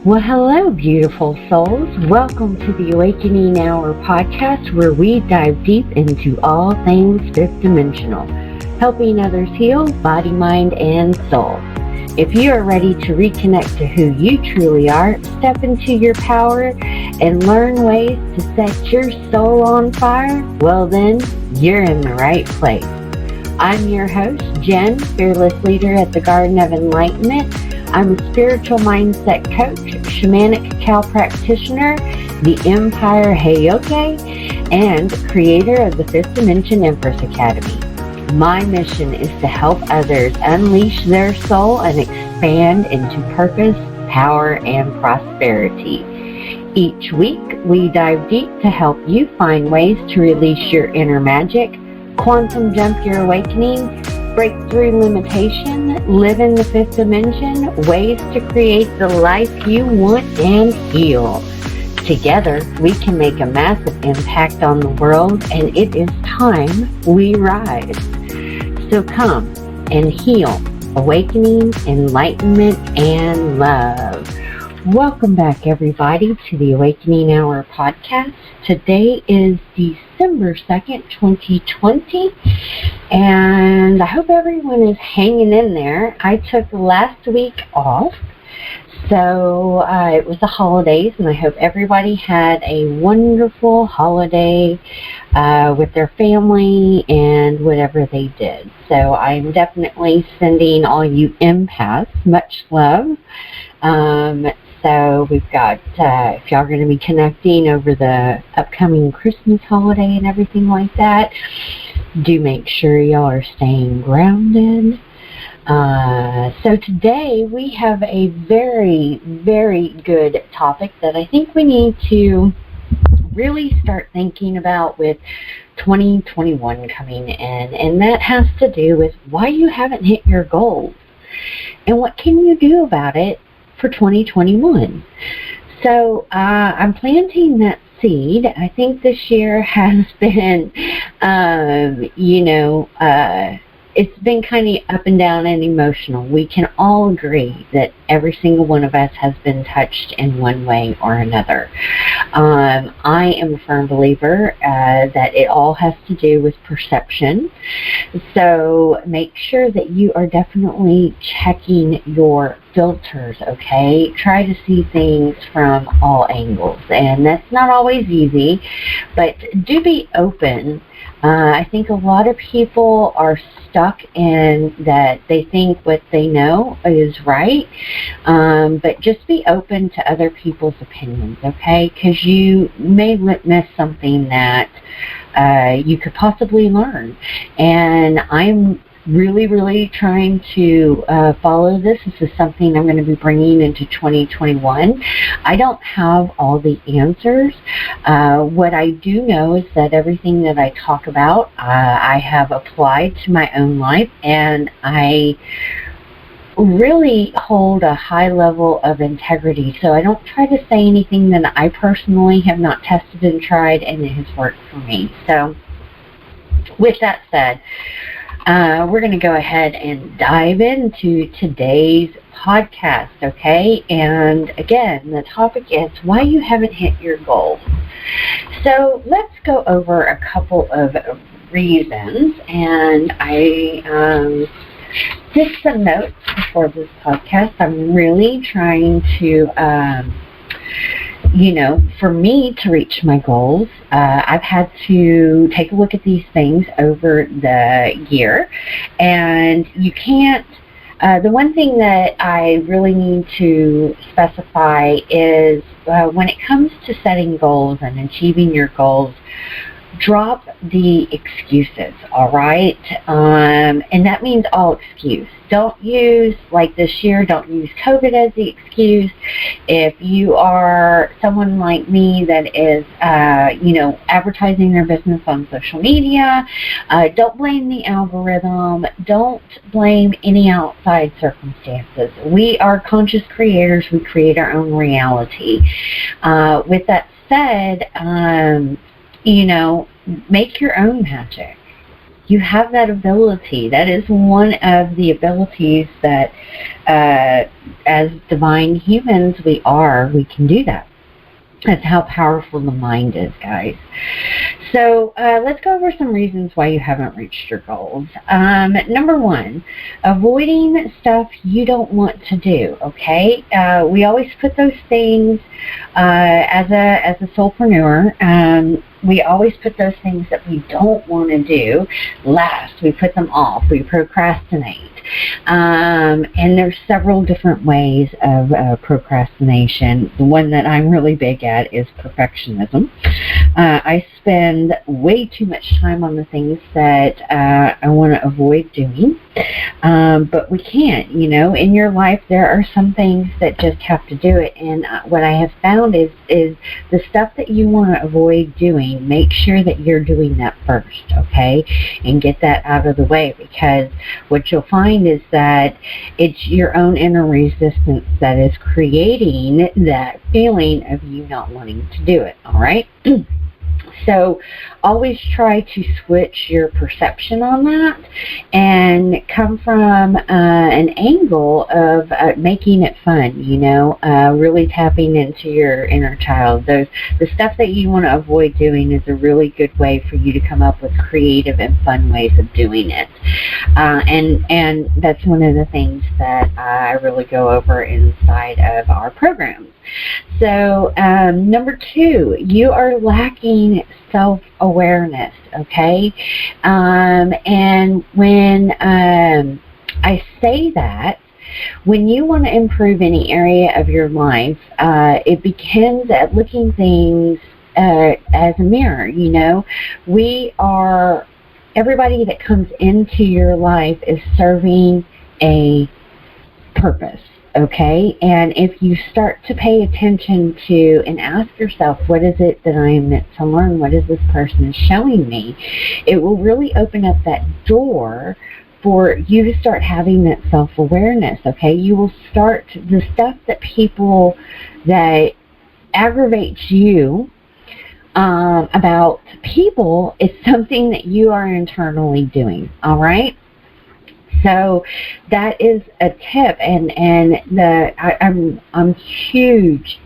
Well, hello, beautiful souls. Welcome to the Awakening Hour podcast, where we dive deep into all things fifth dimensional, helping others heal body, mind, and soul. If you are ready to reconnect to who you truly are, step into your power, and learn ways to set your soul on fire, well then, you're in the right place. I'm your host, Jen, fearless leader at the Garden of Enlightenment. I'm a spiritual mindset coach, Shamanic Cacao practitioner, the Empire Heyoka, and creator of the Fifth Dimension Empress Academy. My mission is to help others unleash their soul and expand into purpose, power, and prosperity. Each week, we dive deep to help you find ways to release your inner magic, quantum jump your awakening, break through limitation, live in the fifth dimension, ways to create the life you want, and heal. Together, we can make a massive impact on the world, and it is time we rise. So come and heal, awakening, enlightenment, and love. Welcome back, everybody, to the Awakening Hour podcast. Today is December 2nd, 2020, and I hope everyone is hanging in there. I took last week off, so it was the holidays, and I hope everybody had a wonderful holiday with their family and whatever they did. So I'm definitely sending all you empaths much love. So we've got, if y'all are going to be connecting over the upcoming Christmas holiday and everything like that, do make sure y'all are staying grounded. So today we have a very, very good topic that I think we need to really start thinking about with 2021 coming in, and that has to do with why you haven't hit your goals and what can you do about it for 2021. So I'm planting that seed. I think this year has been, it's been kind of up and down and emotional. We can all agree that every single one of us has been touched in one way or another. I am a firm believer that it all has to do with perception. So make sure that you are definitely checking your filters, okay? Try to see things from all angles. And that's not always easy, but do be open. I think a lot of people are stuck in that they think what they know is right, but just be open to other people's opinions, okay? Because you may miss something that you could possibly learn. And I'm really trying to follow this. This is something I'm going to be bringing into 2021. I don't have all the answers. What I do know is that everything that I talk about, I have applied to my own life, and I really hold a high level of integrity. So I don't try to say anything that I personally have not tested and tried, and it has worked for me. So with that said, we're going to go ahead and dive into today's podcast, okay? And again, the topic is why you haven't hit your goals. So let's go over a couple of reasons. And I did some notes before this podcast. I'm really trying to for me to reach my goals, I've had to take a look at these things over the year. And you can't, the one thing that I really need to specify is when it comes to setting goals and achieving your goals, drop the excuses, all right? And that means all excuse. Don't use, like this year, don't use COVID as the excuse. If you are someone like me that is, advertising their business on social media, don't blame the algorithm. Don't blame any outside circumstances. We are conscious creators. We create our own reality. With that said, make your own magic. You have that ability. That is one of the abilities that as divine humans we can do that. That's how powerful the mind is, guys. So let's go over some reasons why you haven't reached your goals. Number one, avoiding stuff you don't want to do, okay? We always put those things as a soulpreneur. We always put those things that we don't want to do last. We put them off. We procrastinate. And there's several different ways of procrastination. The one that I'm really big at is perfectionism. I spend way too much time on the things that I want to avoid doing. But we can't, in your life there are some things that just have to do it. And what I have found is the stuff that you want to avoid doing, make sure that you're doing that first, okay? And get that out of the way, because what you'll find is that it's your own inner resistance that is creating that feeling of you not wanting to do it, all right? So always try to switch your perception on that and come from an angle of making it fun, really tapping into your inner child. The stuff that you want to avoid doing is a really good way for you to come up with creative and fun ways of doing it. And that's one of the things that I really go over inside of our programs. So number two, you are lacking self-awareness, okay? And when I say that, when you want to improve any area of your life, it begins at looking things as a mirror, everybody that comes into your life is serving a purpose. Okay, and if you start to pay attention to and ask yourself, what is it that I am meant to learn? What is this person showing me? It will really open up that door for you to start having that self-awareness, okay? You will start the stuff that aggravates you about people is something that you are internally doing, all right? So that is a tip, and I'm huge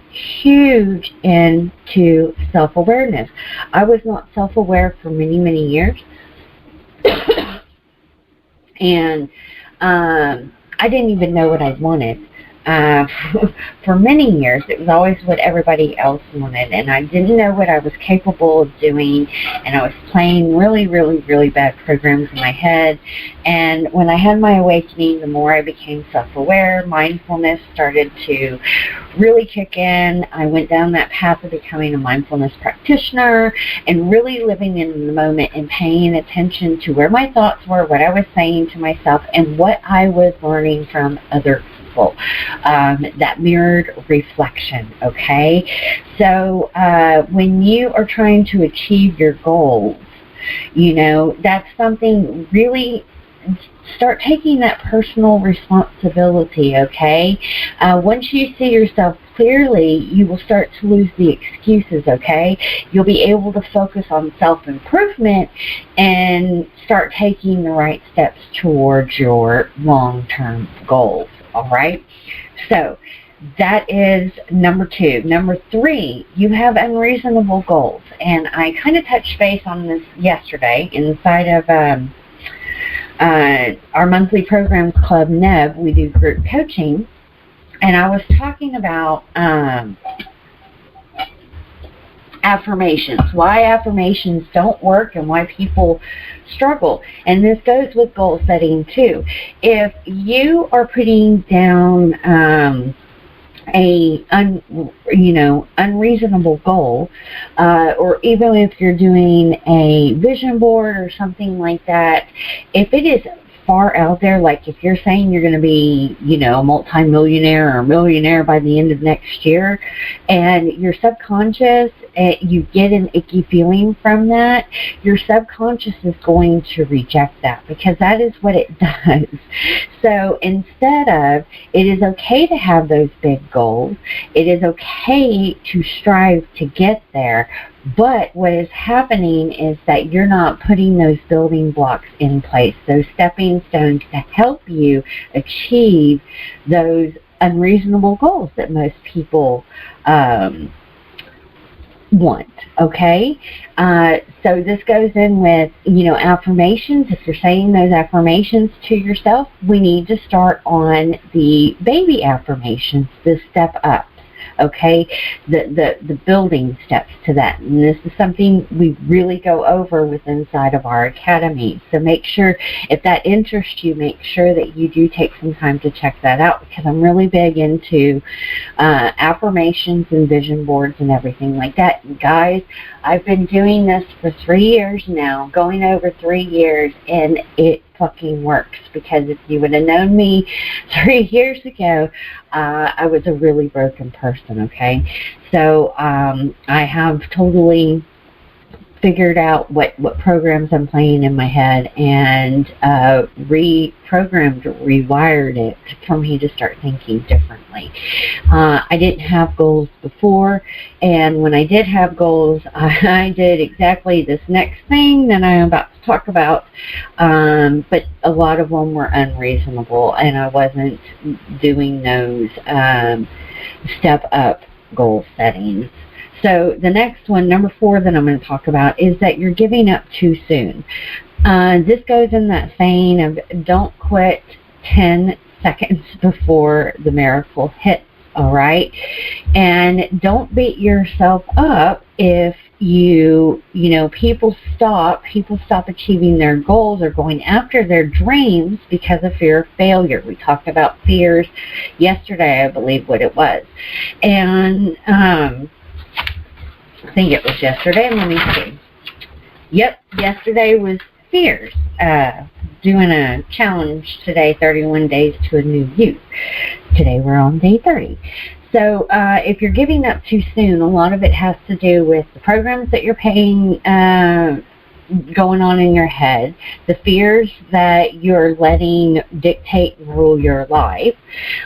into self-awareness. I was not self-aware for many years, and I didn't even know what I wanted. For many years, it was always what everybody else wanted, and I didn't know what I was capable of doing, and I was playing really bad programs in my head. And when I had my awakening, the more I became self-aware, mindfulness started to really kick in. I went down that path of becoming a mindfulness practitioner and really living in the moment and paying attention to where my thoughts were, what I was saying to myself, and what I was learning from other people. That mirrored reflection, okay? So when you are trying to achieve your goals, that's something really. Start taking that personal responsibility, okay? Once you see yourself clearly, you will start to lose the excuses, okay? You'll be able to focus on self-improvement and start taking the right steps towards your long-term goals, all right? So that is number two. Number three, you have unreasonable goals. And I kind of touched base on this yesterday inside of our monthly programs club, NEB. We do group coaching, and I was talking about affirmations, why affirmations don't work and why people struggle. And this goes with goal setting too. If you are putting down unreasonable goal, or even if you're doing a vision board or something like that, if it is far out there, like if you're saying you're going to be, a multi-millionaire or millionaire by the end of next year, and your subconscious, you get an icky feeling from that, your subconscious is going to reject that, because that is what it does. So instead of, it is okay to have those big goals, it is okay to strive to get there, But what is happening is that you're not putting those building blocks in place, those stepping stones to help you achieve those unreasonable goals that most people want, okay? So this goes in with, affirmations. If you're saying those affirmations to yourself, we need to start on the baby affirmations, the step up. Okay, the building steps to that. And this is something we really go over with inside of our academy. So make sure, if that interests you, make sure that you do take some time to check that out, because I'm really big into affirmations and vision boards and everything like that. And guys, I've been doing this for 3 years now, going over 3 years, and it fucking works, because if you would have known me 3 years ago, I was a really broken person, okay? So I have totally figured out what programs I'm playing in my head, and reprogrammed, rewired it for me to start thinking differently. I didn't have goals before, and when I did have goals, I did exactly this next thing that I'm about to talk about, but a lot of them were unreasonable, and I wasn't doing those step up goal settings. So the next one, number 4, that I'm going to talk about is that you're giving up too soon. This goes in that vein of don't quit 10 seconds before the miracle hits, all right? And don't beat yourself up if people stop achieving their goals or going after their dreams because of fear of failure. We talked about fears yesterday, I believe what it was. And I think it was yesterday. Let me see. Yep, yesterday was fears. Doing a challenge today, 31 days to a new you. Today we're on day 30. So if you're giving up too soon, a lot of it has to do with the programs that you're paying, going on in your head, the fears that you're letting dictate and rule your life,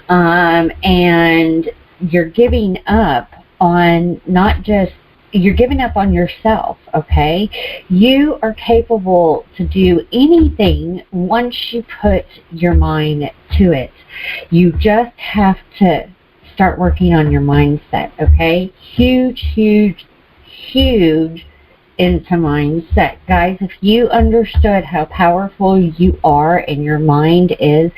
and you're giving up on you're giving up on yourself, okay? You are capable to do anything once you put your mind to it. You just have to start working on your mindset, okay? Huge into mindset. Guys, if you understood how powerful you are and your mind is,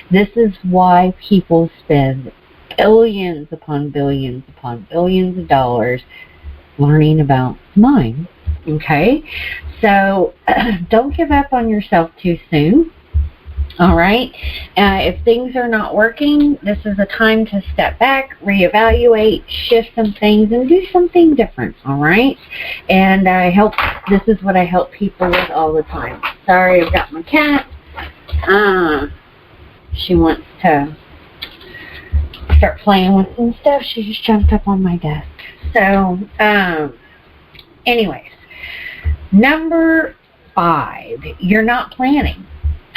this is why people spend billions upon billions upon billions of dollars learning about mind, okay? So don't give up on yourself too soon, all right? If things are not working, this is a time to step back, reevaluate, shift some things, and do something different, all right? And this is what I help people with all the time. Sorry, I've got my cat. She wants to start playing with some stuff. She just jumped up on my desk. So, anyways, number 5, you're not planning.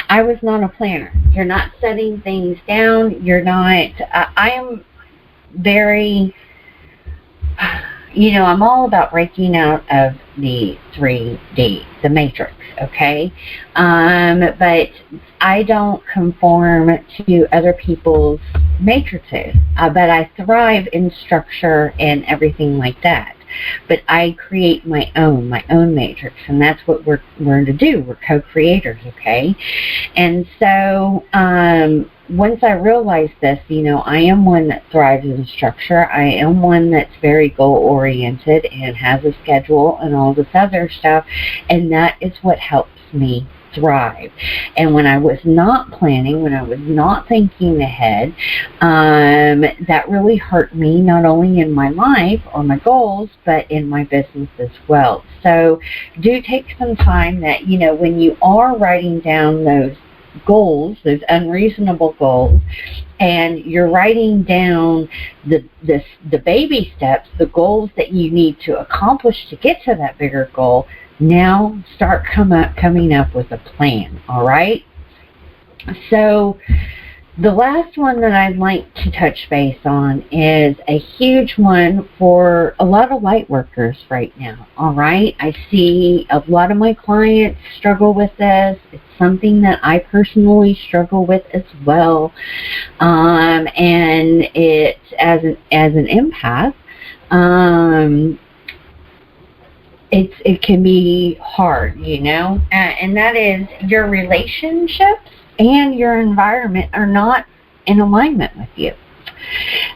I was not a planner. You're not setting things down. You're not, I am very, I'm all about breaking out of the 3D, the matrix, okay? But I don't conform to other people's matrices, but I thrive in structure and everything like that. But I create my own matrix, and that's what we're to do. We're co-creators, okay? And so once I realized this, I am one that thrives in structure. I am one that's very goal-oriented and has a schedule and all this other stuff, and that is what helps me thrive. And when I was not planning, when I was not thinking ahead, that really hurt me, not only in my life or my goals, but in my business as well. So do take some time that, when you are writing down those goals, those unreasonable goals, and you're writing down the baby steps, the goals that you need to accomplish to get to that bigger goal, now start coming up with a plan, all right? So The last one that I'd like to touch base on is a huge one for a lot of light workers right now, all right? I see a lot of my clients struggle with this. It's something that I personally struggle with as well. And it's as an empath, it can be hard, and that is your relationships and your environment are not in alignment with you.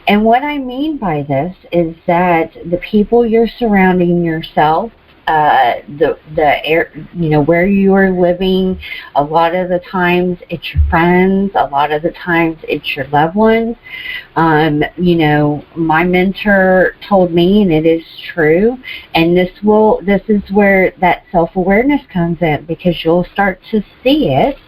And what I mean by this is that the people you're surrounding yourself, the air, where you are living, a lot of the times it's your friends, a lot of the times it's your loved ones. My mentor told me, and it is true, and this is where that self-awareness comes in, because you'll start to see it,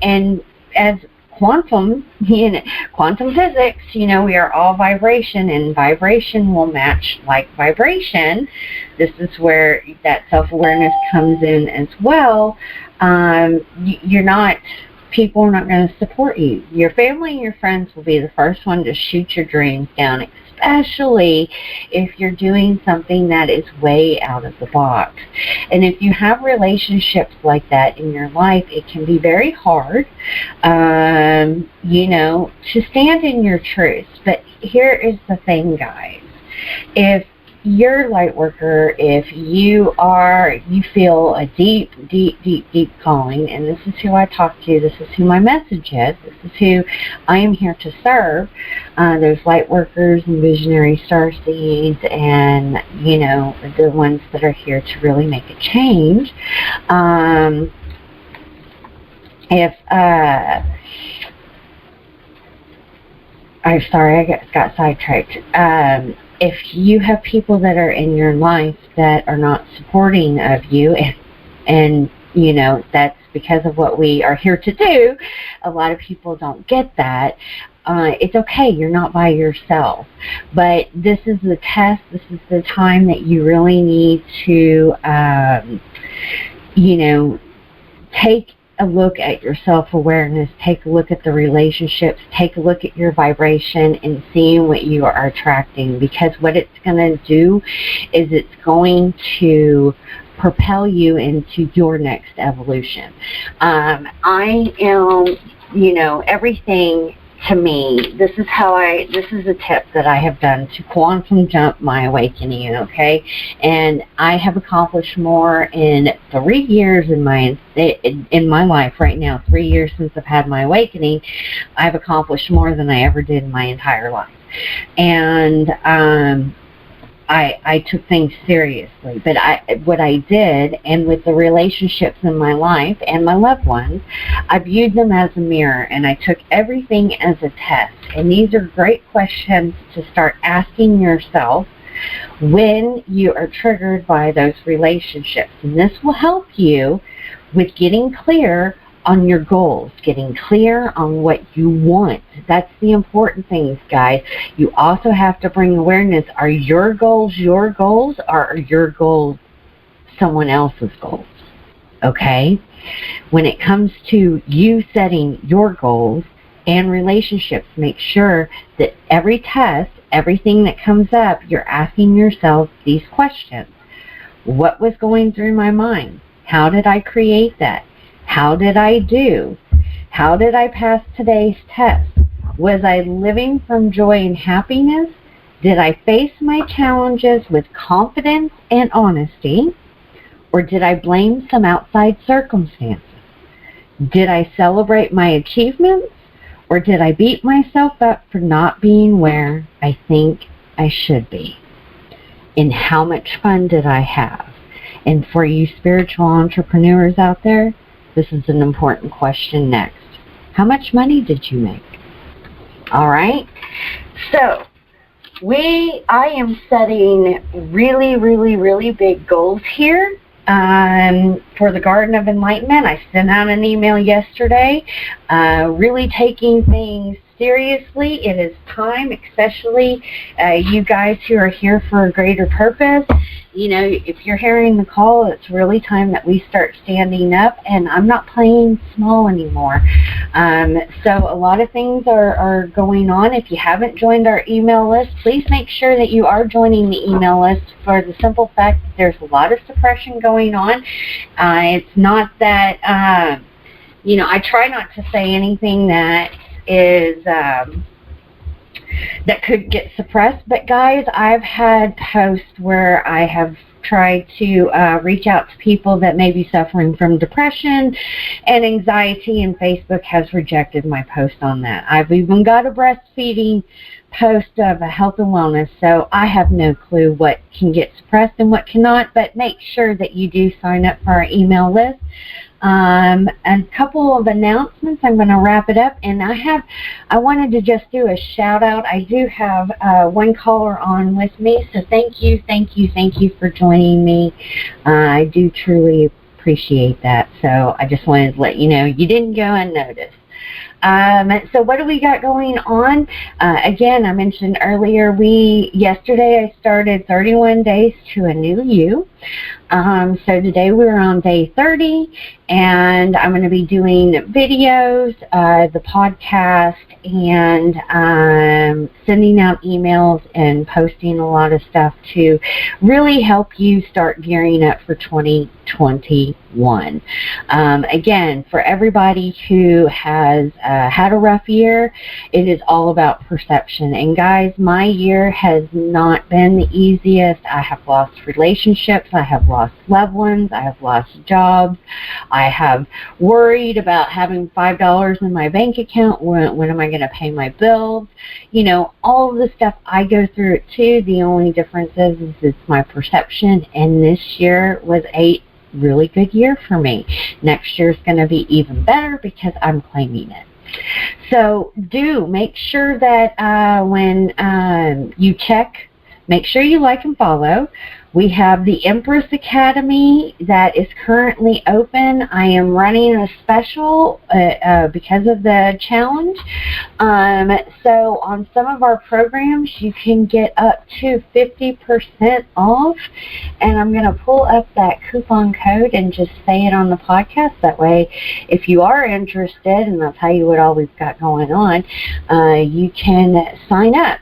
and as quantum physics, we are all vibration, and vibration will match like vibration. This is where that self-awareness comes in as well. People are not going to support you. Your family and your friends will be the first one to shoot your dreams down, especially if you're doing something that is way out of the box. And if you have relationships like that in your life, it can be very hard, to stand in your truth. But here is the thing, guys. If you're a light worker, if you feel a deep, deep, deep, deep calling, and this is who I talk to, this is who my message is, this is who I am here to serve. There's light workers and visionary starseeds, and the ones that are here to really make a change. I'm sorry, I got sidetracked. If you have people that are in your life that are not supporting of you, and that's because of what we are here to do, a lot of people don't get that. It's okay, you're not by yourself. But this is the test, this is the time that you really need to, take a look at your self-awareness, take a look at the relationships, take a look at your vibration, and seeing what you are attracting, because what it's going to do is it's going to propel you into your next evolution. I am, everything to me, this is a tip that I have done to quantum jump my awakening, okay? And I have accomplished more in 3 years in my life right now, 3 years since I've had my awakening. I've accomplished more than I ever did in my entire life. And I took things seriously, but what I did, and with the relationships in my life and my loved ones, I viewed them as a mirror, and I took everything as a test. And these are great questions to start asking yourself when you are triggered by those relationships. And this will help you with getting clear on your goals, getting clear on what you want. That's the important things, guys. You also have to bring awareness. Are your goals, or are your goals someone else's goals? Okay? When it comes to you setting your goals and relationships, make sure that every test, everything that comes up, you're asking yourself these questions. What was going through my mind? How did I create that? How did I do? How did I pass today's test? Was I living from joy and happiness? Did I face my challenges with confidence and honesty? Or did I blame some outside circumstances? Did I celebrate my achievements? Or did I beat myself up for not being where I think I should be? And how much fun did I have? And for you spiritual entrepreneurs out there, this is an important question next. How much money did you make? All right. So I am setting really, really, really big goals here for the Garden of Enlightenment. I sent out an email yesterday, really taking things seriously. It is time, especially you guys who are here for a greater purpose. You know, if you're hearing the call, it's really time that we start standing up, and I'm not playing small anymore. So a lot of things are going on. If you haven't joined our email list, please make sure that you are joining the email list for the simple fact that there's a lot of suppression going on. It's not that, you know, I try not to say anything that is that could get suppressed, but guys, I've had posts where I have tried to reach out to people that may be suffering from depression and anxiety, and Facebook has rejected my post on that. I've even got a breastfeeding post of a health and wellness, so I have no clue what can get suppressed and what cannot, but make sure that you do sign up for our email list. A couple of announcements. I'm going to wrap it up, and I wanted to just do a shout out. I do have one caller on with me, so thank you for joining me. I do truly appreciate that. So I just wanted to let you know you didn't go unnoticed. So what do we got going on? Again, I mentioned earlier, yesterday I started 31 Days to a New You. So today we're on day 30, and I'm going to be doing videos, the podcast, and sending out emails and posting a lot of stuff to really help you start gearing up for 2021. Again, for everybody who has had a rough year, it is all about perception. And guys, my year has not been the easiest. I have lost relationships. I have lost loved ones. I have lost jobs. I have worried about having $5 in my bank account. When am I going to pay my bills? You know, all of the stuff, I go through it too. The only difference is it's my perception, and this year was a really good year for me. Next year's going to be even better because I'm claiming it. So do make sure that when you check, make sure you like and follow. We have the Empress Academy that is currently open. I am running a special because of the challenge. So on some of our programs, you can get up to 50% off. And I'm going to pull up that coupon code and just say it on the podcast. That way, if you are interested, and I'll tell you what all we've got going on, you can sign up.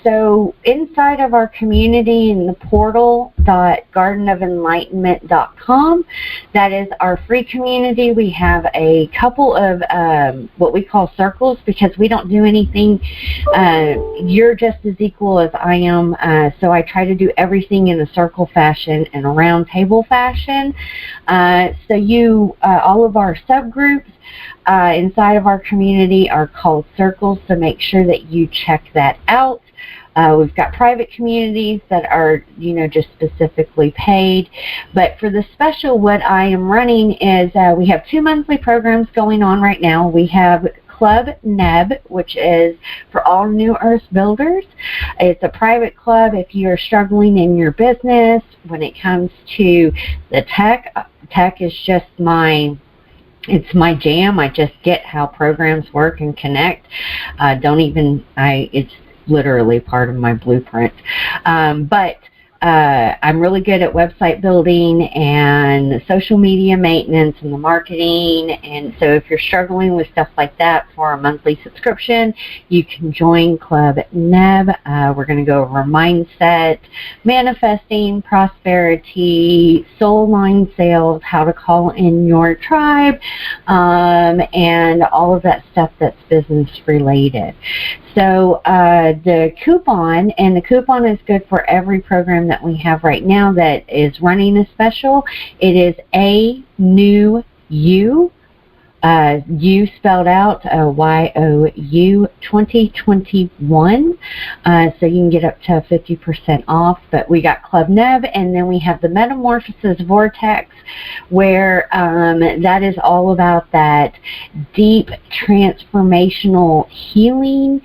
So inside of our community in the portal.gardenofenlightenment.com. That is our free community. We have a couple of what we call circles, because we don't do anything. You're just as equal as I am, so I try to do everything in a circle fashion and a round table fashion. So all of our subgroups inside of our community are called circles, so make sure that you check that out. We've got private communities that are, just specifically paid. But for the special, what I am running is we have 2 monthly programs going on right now. We have Club Neb, which is for all New Earth builders. It's a private club if you're struggling in your business. When it comes to the tech is just it's my jam. I just get how programs work and connect. It's literally part of my blueprint. But I'm really good at website building and social media maintenance and the marketing. And so if you're struggling with stuff like that for a monthly subscription, you can join Club Neb. We're going to go over mindset, manifesting, prosperity, soul line sales, how to call in your tribe, and all of that stuff that's business related. So the coupon is good for every program that we have right now that is running a special. It is a new you. You spelled out YOU 2021, so you can get up to 50% off. But we got Club Neb, and then we have the Metamorphosis Vortex, where that is all about that deep transformational healing.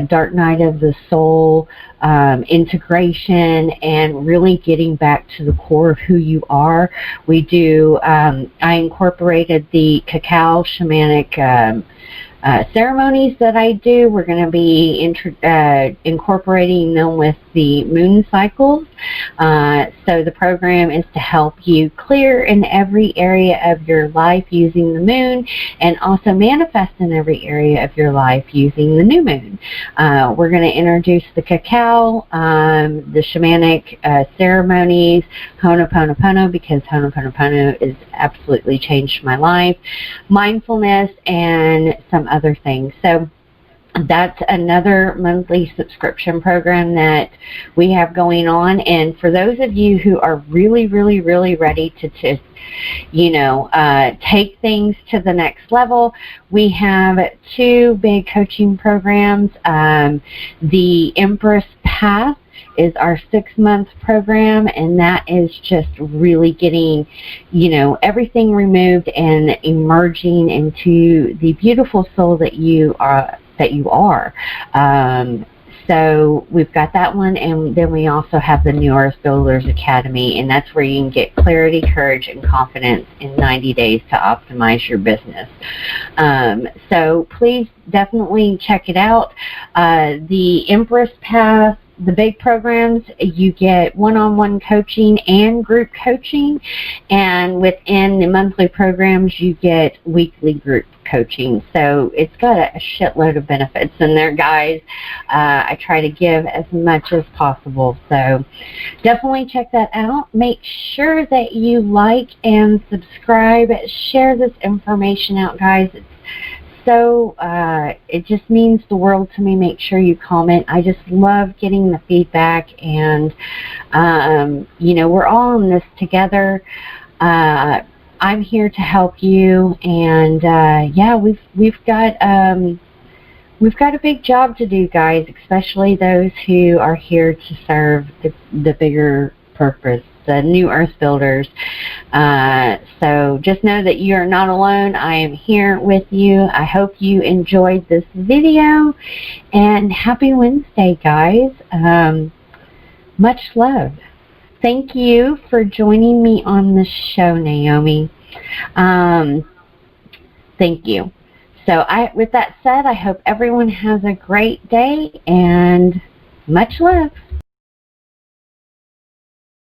dark night of the soul, integration, and really getting back to the core of who you are. We do, I incorporated the Cacao Shamanic ceremonies that I do. We're going to be incorporating them with the moon cycles. So the program is to help you clear in every area of your life using the moon, and also manifest in every area of your life using the new moon. We're going to introduce the Cacao, the Shamanic ceremonies, Ho'oponopono, because Ho'oponopono has absolutely changed my life, mindfulness, and some other things. So that's another monthly subscription program that we have going on. And for those of you who are really, really, really ready to take things to the next level, we have 2 big coaching programs. The Empress Path is our 6-month program, and that is just really getting, everything removed and emerging into the beautiful soul that you are. So we've got that one, and then we also have the New Earth Builders Academy, and that's where you can get clarity, courage, and confidence in 90 days to optimize your business. So please definitely check it out. The Empress Path, the big programs, you get one-on-one coaching and group coaching, and within the monthly programs you get weekly group coaching. So it's got a shitload of benefits in there, guys. I try to give as much as possible, so definitely check that out. Make sure that you like and subscribe. Share this information out, guys. So it just means the world to me. Make sure you comment. I just love getting the feedback, and we're all in this together. I'm here to help you, and we've got a big job to do, guys, especially those who are here to serve the bigger purpose, the New Earth Builders. So just know that you are not alone. I am here with you. I hope you enjoyed this video, and happy Wednesday, guys. Much love. Thank you for joining me on the show, Naomi. Thank you. So with that said, I hope everyone has a great day, and much love.